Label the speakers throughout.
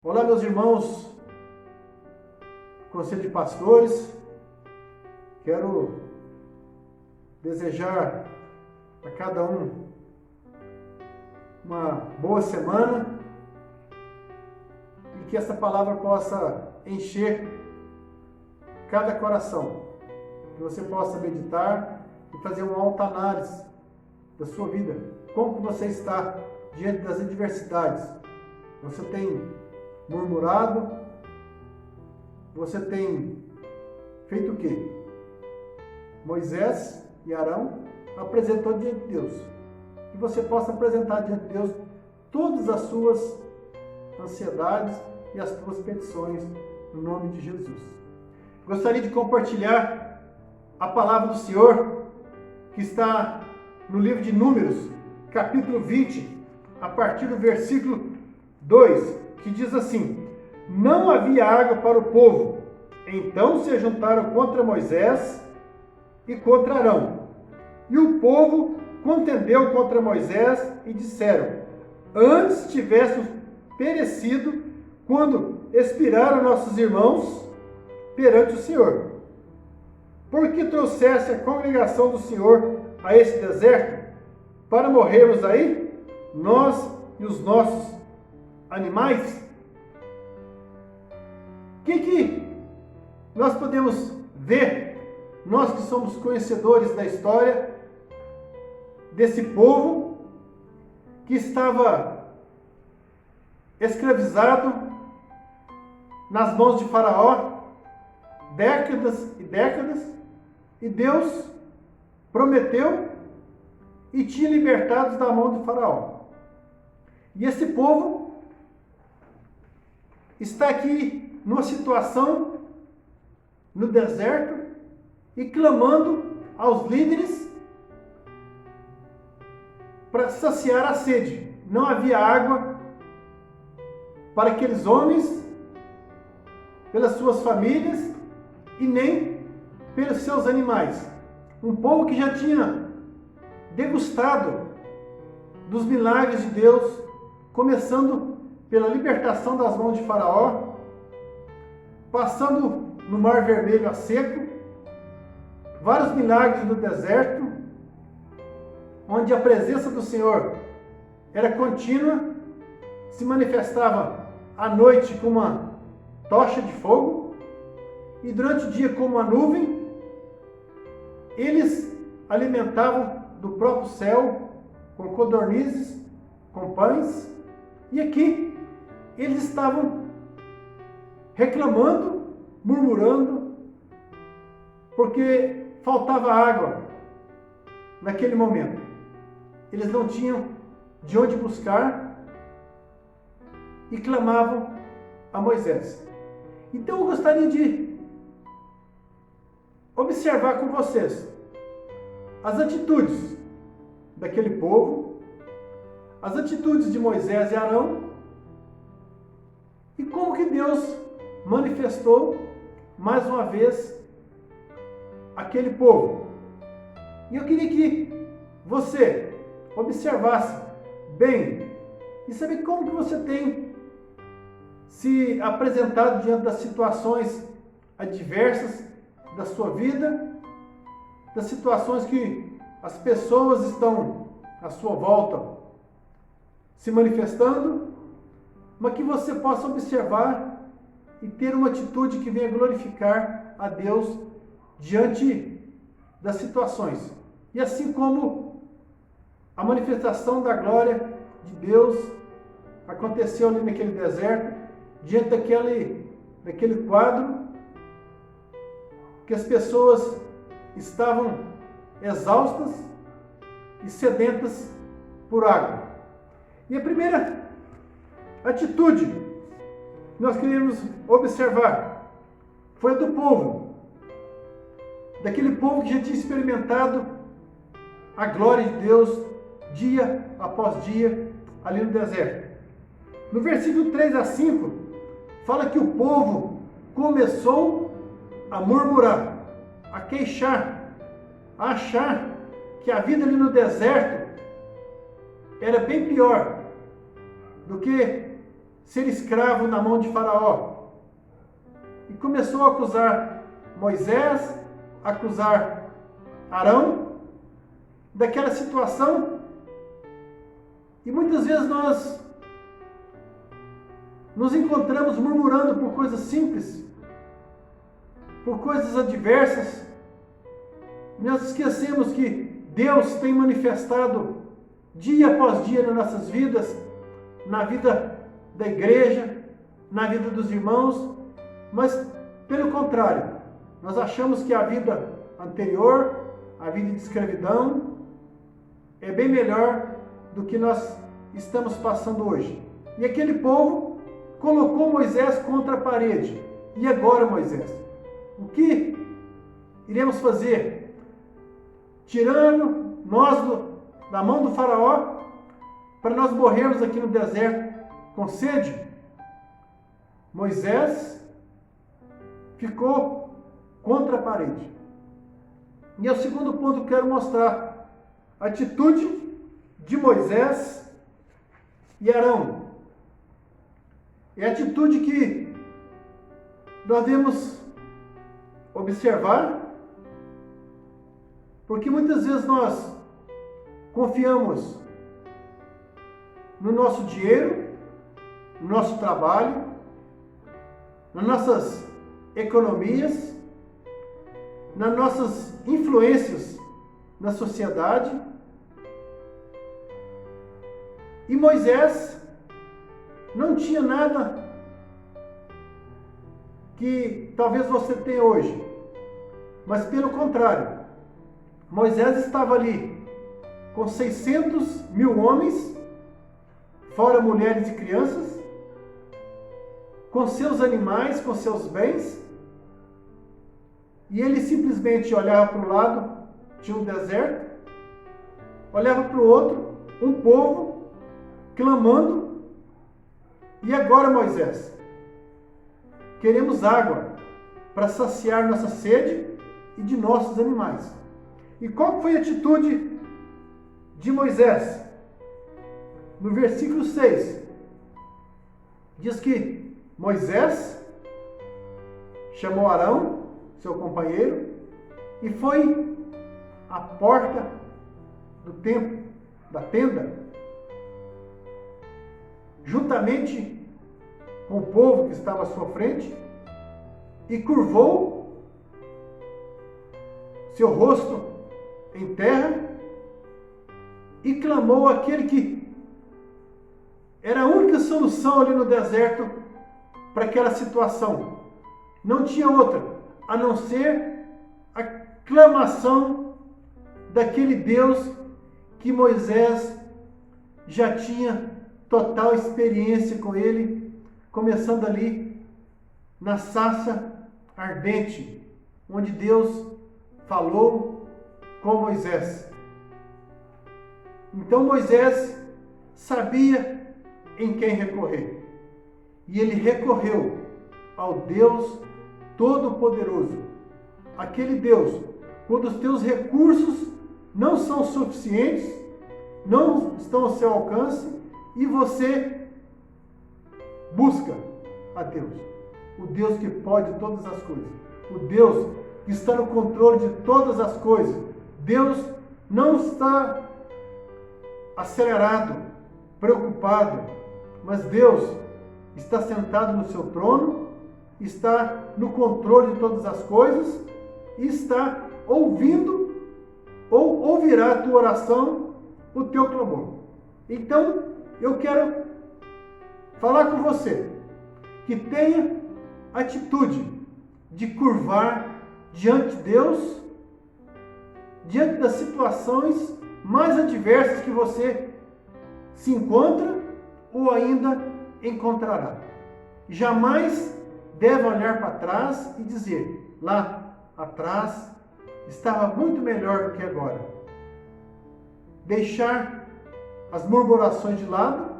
Speaker 1: Olá, meus irmãos, Conselho de Pastores. Quero desejar a cada um uma boa semana e que essa palavra possa encher cada coração, que você possa meditar e fazer uma autoanálise da sua vida. Como que você está diante das adversidades? Você tem murmurado? Você tem feito o quê? Moisés e Arão apresentou diante de Deus. Que você possa apresentar diante de Deus todas as suas ansiedades e as suas petições no nome de Jesus. Gostaria de compartilhar a palavra do Senhor que está no livro de Números, capítulo 20, a partir do versículo 2, que diz assim: Não havia água para o povo, então se juntaram contra Moisés e contra Arão. E o povo contendeu contra Moisés e disseram: Antes tivéssemos perecido quando expiraram nossos irmãos perante o Senhor. Por que trouxesse a congregação do Senhor a esse deserto, para morrermos aí, nós e os nossos animais? O que nós podemos ver, nós que somos conhecedores da história desse povo que estava escravizado nas mãos de Faraó décadas e décadas, e Deus prometeu e tinha libertados da mão de Faraó. E esse povo está aqui numa situação no deserto e clamando aos líderes para saciar a sede. Não havia água para aqueles homens, pelas suas famílias e nem pelos seus animais. Um povo que já tinha degustado dos milagres de Deus, começando pela libertação das mãos de Faraó, passando no Mar Vermelho a seco, vários milagres no deserto, onde a presença do Senhor era contínua, se manifestava à noite com uma tocha de fogo e durante o dia com uma nuvem. Eles alimentavam do próprio céu com codornizes, com pães, e aqui eles estavam reclamando, murmurando, porque faltava água naquele momento. Eles não tinham de onde buscar e clamavam a Moisés. Então eu gostaria de observar com vocês as atitudes daquele povo, as atitudes de Moisés e Arão, e como que Deus manifestou mais uma vez aquele povo. E eu queria que você observasse bem e saber como que você tem se apresentado diante das situações adversas da sua vida, das situações que as pessoas estão à sua volta se manifestando, mas que você possa observar e ter uma atitude que venha glorificar a Deus diante das situações. E assim como a manifestação da glória de Deus aconteceu ali naquele deserto, diante daquele quadro, que as pessoas estavam exaustas e sedentas por água. E a primeira atitude que nós queríamos observar foi a do povo, daquele povo que já tinha experimentado a glória de Deus dia após dia ali no deserto. No versículo 3 a 5, fala que o povo começou a murmurar, a queixar, a achar que a vida ali no deserto era bem pior do que ser escravo na mão de Faraó. E começou a acusar Moisés, acusar Arão daquela situação. E muitas vezes nós nos encontramos murmurando por coisas simples, por coisas adversas. Nós esquecemos que Deus tem manifestado dia após dia nas nossas vidas, na vida da igreja, na vida dos irmãos, mas pelo contrário, nós achamos que a vida anterior, a vida de escravidão, é bem melhor do que nós estamos passando hoje. E aquele povo colocou Moisés contra a parede. E agora, Moisés, o que iremos fazer? Tirando nós da mão do Faraó, para nós morrermos aqui no deserto com sede? Moisés ficou contra a parede. E é o segundo ponto que eu quero mostrar: a atitude de Moisés e Arão. É a atitude que nós devemos observar, porque muitas vezes nós confiamos no nosso dinheiro, no nosso trabalho, nas nossas economias, nas nossas influências na sociedade. E Moisés não tinha nada que talvez você tenha hoje, mas pelo contrário, Moisés estava ali com 600 mil homens, fora mulheres e crianças, com seus animais, com seus bens, e ele simplesmente olhava para o lado, tinha um deserto, olhava para o outro, um povo clamando. E agora, Moisés, queremos água para saciar nossa sede e de nossos animais. E qual foi a atitude de Moisés? No versículo 6, diz que Moisés chamou Arão, seu companheiro, e foi à porta do templo, da tenda, juntamente com o povo que estava à sua frente, e curvou seu rosto em terra e clamou aquele que era a única solução ali no deserto para aquela situação. Não tinha outra a não ser a clamação daquele Deus que Moisés já tinha total experiência com ele, começando ali na sarça ardente, onde Deus falou com Moisés. Então Moisés sabia em quem recorrer, e ele recorreu ao Deus Todo-Poderoso, aquele Deus, quando os teus recursos não são suficientes, não estão ao seu alcance, e você busca a Deus, o Deus que pode todas as coisas, o Deus que está no controle de todas as coisas. Deus não está acelerado, preocupado, mas Deus está sentado no seu trono, está no controle de todas as coisas e está ouvindo ou ouvirá a tua oração, o teu clamor. Então, eu quero falar com você que tenha atitude de curvar diante de Deus, diante das situações mais adversas que você se encontra ou ainda encontrará. Jamais deve olhar para trás e dizer: lá atrás estava muito melhor do que agora. Deixar as murmurações de lado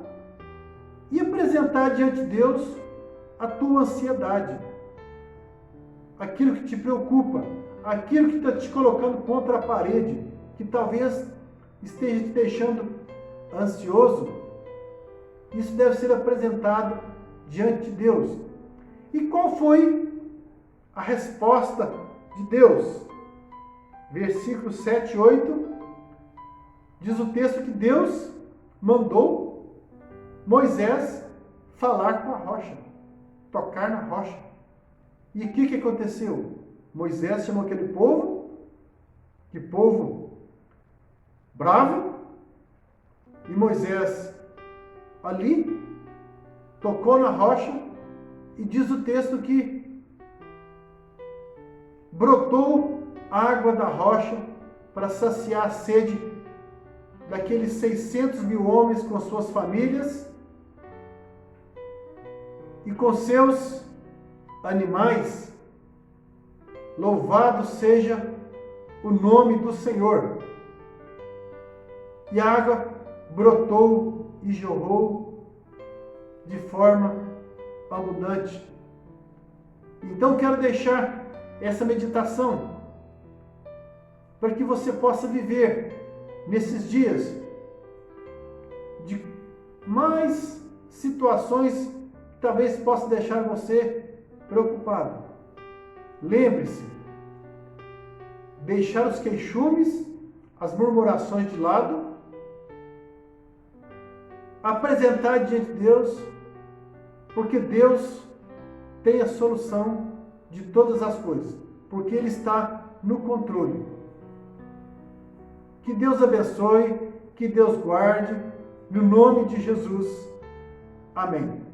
Speaker 1: e apresentar diante de Deus a tua ansiedade, aquilo que te preocupa, aquilo que está te colocando contra a parede, que talvez esteja te deixando ansioso. Isso deve ser apresentado diante de Deus. E qual foi a resposta de Deus? Versículos 7 e 8, diz o texto que Deus mandou Moisés falar com a rocha, tocar na rocha. E o que aconteceu? Moisés chamou aquele povo, que povo bravo, e Moisés ali tocou na rocha, e diz o texto que brotou água da rocha para saciar a sede daqueles 600 mil homens com suas famílias e com seus animais. Louvado seja o nome do Senhor. E a água brotou e jorrou de forma abundante. Então quero deixar essa meditação para que você possa viver nesses dias de mais situações que talvez possam deixar você preocupado. Lembre-se, deixar os queixumes, as murmurações de lado, apresentar diante de Deus, porque Deus tem a solução de todas as coisas, porque Ele está no controle. Que Deus abençoe, que Deus guarde, no nome de Jesus. Amém.